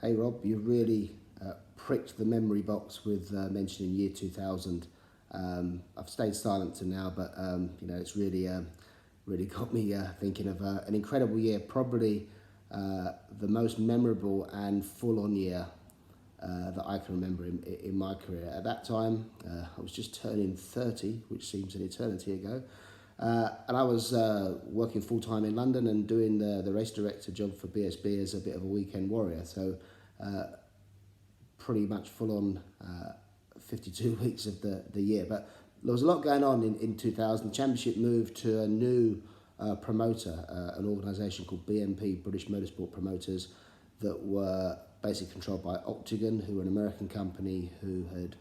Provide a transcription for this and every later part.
Hey Rob, you really pricked the memory box with mentioning year 2000. I've stayed silent to now, but it's really got me thinking of an incredible year, probably the most memorable and full-on year that I can remember in my career. At that time, I was just turning 30, which seems an eternity ago. And I was working full-time in London and doing the race director job for BSB as a bit of a weekend warrior. So pretty much full-on 52 weeks of the year. But there was a lot going on in 2000. The championship moved to a new promoter, an organisation called BMP, British Motorsport Promoters, that were basically controlled by Octagon, who were an American company who had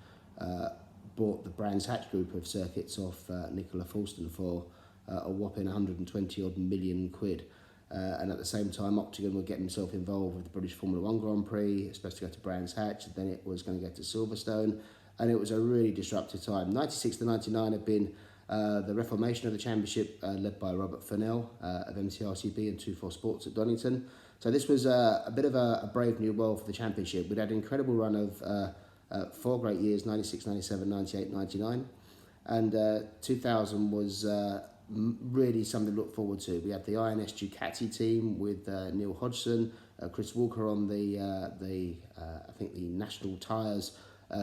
bought the Brands Hatch group of circuits off Nicola Falston for a whopping 120 odd million quid. And at the same time, Octagon were getting himself involved with the British Formula One Grand Prix, supposed to go to Brands Hatch, then it was going to go to Silverstone, and it was a really disruptive time. 96 to 99 had been the reformation of the championship, led by Robert Fennell of MTRCB and 24 Sports at Donington. So this was a bit of a brave new world for the championship. We'd had an incredible run of 4 great years, 96, 97, 98, 99. And 2000 was really something to look forward to. We had the INS Ducati team with Neil Hodgson, Chris Walker on the I think the National Tyres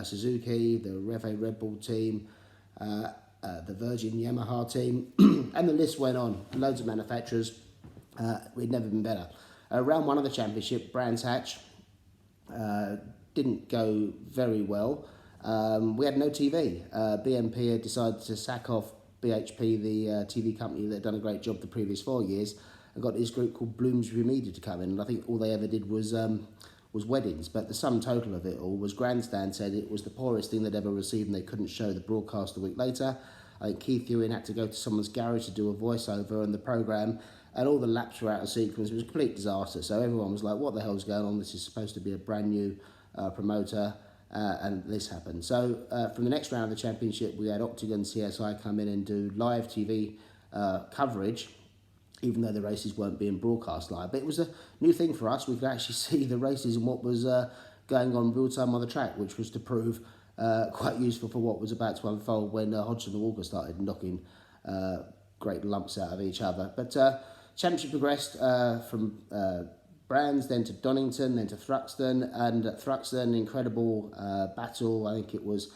Suzuki, the Reve Red Bull team, the Virgin Yamaha team, and the list went on. Loads of manufacturers. We'd never been better. Round one of the championship, Brands Hatch, didn't go very well. We had no TV. BMP had decided to sack off BHP, the TV company that had done a great job the previous 4 years, and got this group called Bloomsbury Media to come in. And I think all they ever did was weddings. But the sum total of it all was Grandstand said it was the poorest thing they'd ever received, and they couldn't show the broadcast a week later. I think Keith Ewing had to go to someone's garage to do a voiceover on the programme, and all the laps were out of sequence. It was a complete disaster. So everyone was like, what the hell's going on? This is supposed to be a brand new promoter. And this happened. So from the next round of the championship, we had Octagon CSI come in and do live TV coverage, even though the races weren't being broadcast live. But it was a new thing for us. We could actually see the races and what was going on real time on the track, which was to prove quite useful for what was about to unfold when Hodgson and Walker started knocking great lumps out of each other. But championship progressed from Brands, then to Donington, then to Thruxton, and at Thruxton, incredible battle. I think it was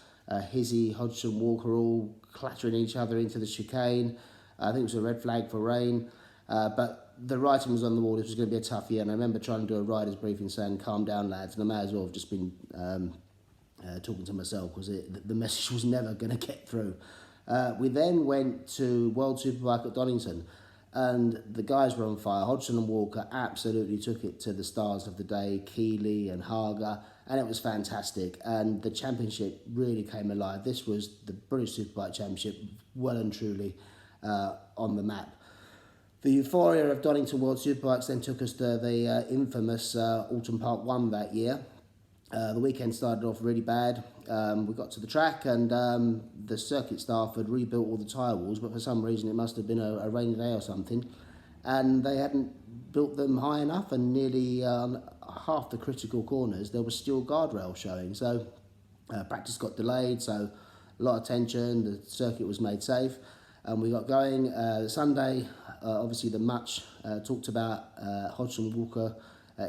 Hizzy, Hodgson, Walker all clattering each other into the chicane. I think it was a red flag for rain, but the writing was on the wall. This was going to be a tough year, and I remember trying to do a rider's briefing saying, calm down lads, and I may as well have just been talking to myself, because the message was never going to get through. We then went to World Superbike at Donington, and the guys were on fire. Hodgson and Walker absolutely took it to the stars of the day, Keeley and Haga, and it was fantastic. And the championship really came alive. This was the British Superbike Championship, well and truly on the map. The euphoria of Donington World Superbikes then took us to the infamous Alton Park 1 that year. The weekend started off really bad. We got to the track and the circuit staff had rebuilt all the tyre walls, but for some reason it must have been a rainy day or something, and they hadn't built them high enough, and nearly half the critical corners there was still guardrail showing. So practice got delayed, so a lot of tension. The circuit was made safe and we got going. Sunday, obviously the much talked about Hodgson Walker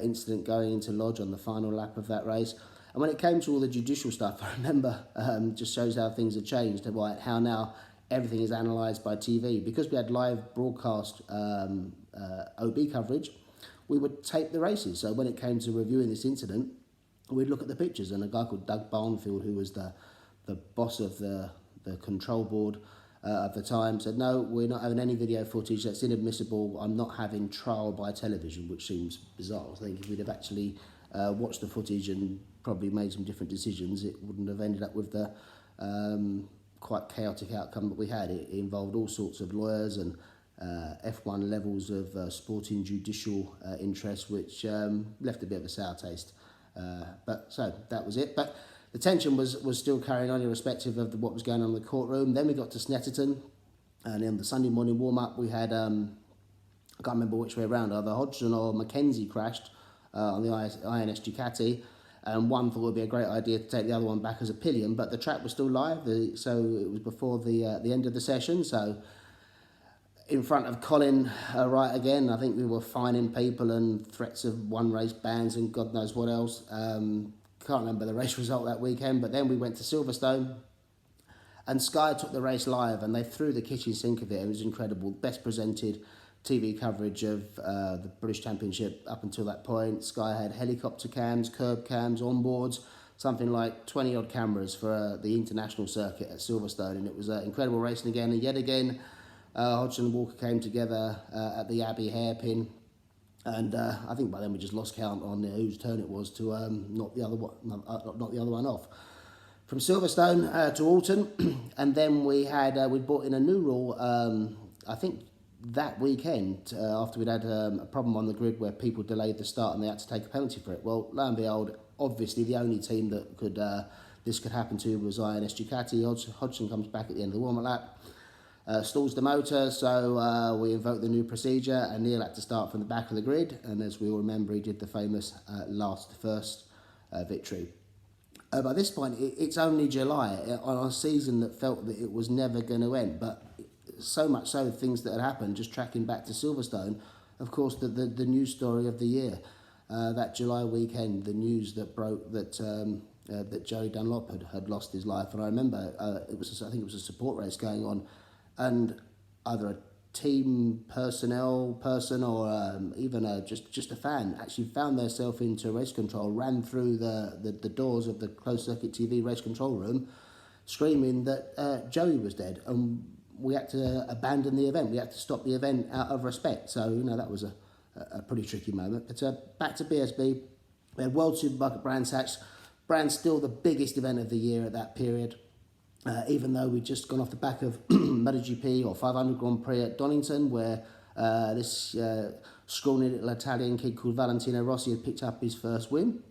incident going into Lodge on the final lap of that race. And when it came to all the judicial stuff, I remember, just shows how things have changed, how now everything is analysed by TV. Because we had live broadcast OB coverage, we would tape the races. So when it came to reviewing this incident, we'd look at the pictures, and a guy called Doug Barnfield, who was the boss of the control board at the time, said, no, we're not having any video footage, that's inadmissible. I'm not having trial by television, which seems bizarre. I think if we'd have actually watched the footage and probably made some different decisions, it wouldn't have ended up with the quite chaotic outcome that we had. It involved all sorts of lawyers and F1 levels of sporting judicial interest, which left a bit of a sour taste. But so that was it. But the tension was still carrying on, irrespective of what was going on in the courtroom. Then we got to Snetterton, and on the Sunday morning warm-up, we had, I can't remember which way around, either Hodgson or Mackenzie crashed on the INS Ducati, and one thought it would be a great idea to take the other one back as a pillion, but the track was still live, so it was before the end of the session, so in front of Colin Wright again, I think we were fining people and threats of one race bans and God knows what else. Can't remember the race result that weekend, but then we went to Silverstone and Sky took the race live and they threw the kitchen sink of it. It was incredible. Best presented TV coverage of the British Championship up until that point. Sky had helicopter cams, curb cams, onboards, something like 20 odd cameras for the international circuit at Silverstone, and it was incredible racing again. And yet again, Hodgson and Walker came together at the Abbey hairpin, and I think by then we just lost count on whose turn it was to knock the other one off. From Silverstone to Alton, and then we brought in a new rule. I think that weekend after we'd had a problem on the grid where people delayed the start and they had to take a penalty for it. Well, lo and behold, obviously the only team that this could happen to was INS Ducati. Hodgson comes back at the end of the warm-up lap. Stalls the motor, so we invoked the new procedure and Neil had to start from the back of the grid, and as we all remember, he did the famous first victory. By this point, it's only July on a season that felt that it was never going to end, but so much so things that had happened, just tracking back to Silverstone, of course the news story of the year, that July weekend, the news that broke that Joey Dunlop had lost his life. And I remember I think it was a support race going on, and either a team personnel person or even just a fan actually found themselves into race control, ran through the doors of the closed circuit TV race control room, screaming that Joey was dead, and we had to abandon the event. We had to stop the event out of respect. So that was a pretty tricky moment. But back to BSB, we had World Superbike at Brands Hatch. Brands still the biggest event of the year at that period. Even though we'd just gone off the back of MotoGP or 500 Grand Prix at Donington, where this scrawny little Italian kid called Valentino Rossi had picked up his first win.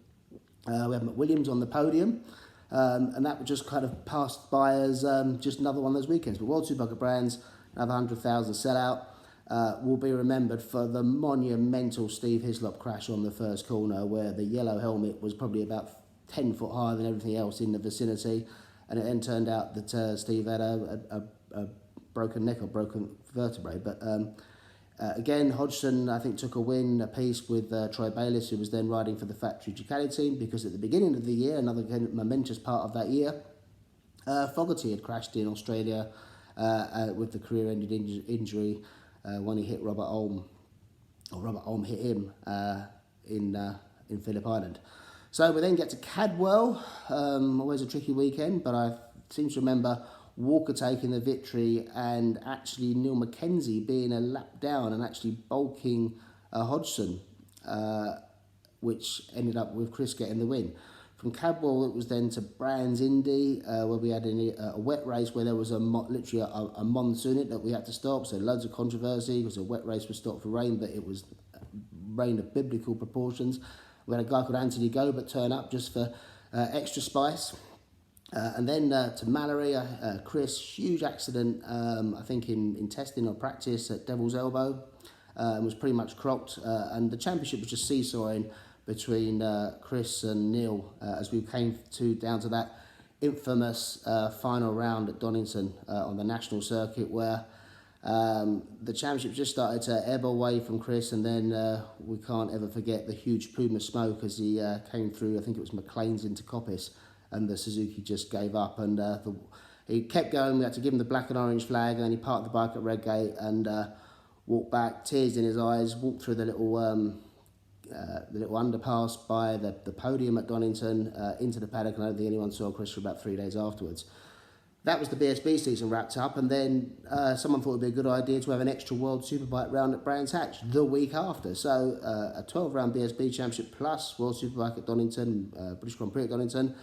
We had McWilliams on the podium, and that just kind of passed by as just another one of those weekends. But World Superbike at Brands, another 100,000 sellout, will be remembered for the monumental Steve Hislop crash on the first corner, where the yellow helmet was probably about 10 foot higher than everything else in the vicinity. And it then turned out that Steve had a broken neck or broken vertebrae. But again, Hodgson, I think, took a win apiece with Troy Bayliss, who was then riding for the factory Ducati team, because at the beginning of the year, another momentous part of that year, Fogarty had crashed in Australia with the career-ending injury when he hit Robert Olm, or Robert Olm hit him in Phillip Island. So we then get to Cadwell, always a tricky weekend, but I seem to remember Walker taking the victory and actually Neil Mackenzie being a lap down and actually bulking Hodgson, which ended up with Chris getting the win. From Cadwell, it was then to Brands Indy, where we had a wet race where there was literally a monsoon that we had to stop, so loads of controversy because a wet race was stopped for rain, but it was rain of biblical proportions. We had a guy called Anthony Gobert turn up just for extra spice. And then to Mallory, Chris, huge accident, I think in testing or practice at Devil's Elbow, and was pretty much crocked. And the championship was just seesawing between Chris and Neil as we came down to that infamous final round at Donington on the national circuit, where the championship just started to ebb away from Chris, and then we can't ever forget the huge plume of smoke as he came through, I think it was McLean's into Coppice, and the Suzuki just gave up, and he kept going. We had to give him the black and orange flag, and then he parked the bike at Redgate and walked back, tears in his eyes, walked through the little underpass by the podium at Donington into the paddock, and I don't think anyone saw Chris for about 3 days afterwards. That was the BSB season wrapped up, and then someone thought it would be a good idea to have an extra World Superbike round at Brands Hatch the week after. So a 12-round BSB Championship plus World Superbike at Donington, British Grand Prix at Donington,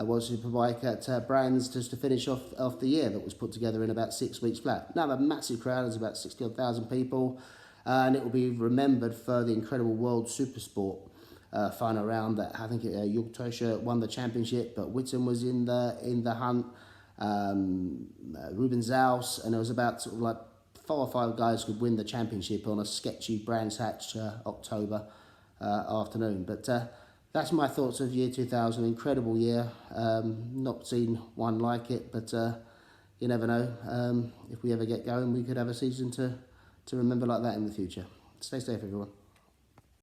World Superbike at Brands, just to finish off the year, that was put together in about 6 weeks flat. Now, a massive crowd, there's about 60,000 people, and it will be remembered for the incredible World Supersport final round that I think Jörg Teuscher won the championship, but Whitton was in the hunt. Ruben Zaus, and there was about sort of like 4 or 5 guys could win the championship on a sketchy Brands Hatch October afternoon. But that's my thoughts of year 2000. Incredible year. Not seen one like it, but you never know. If we ever get going, we could have a season to remember like that in the future. Stay safe, everyone.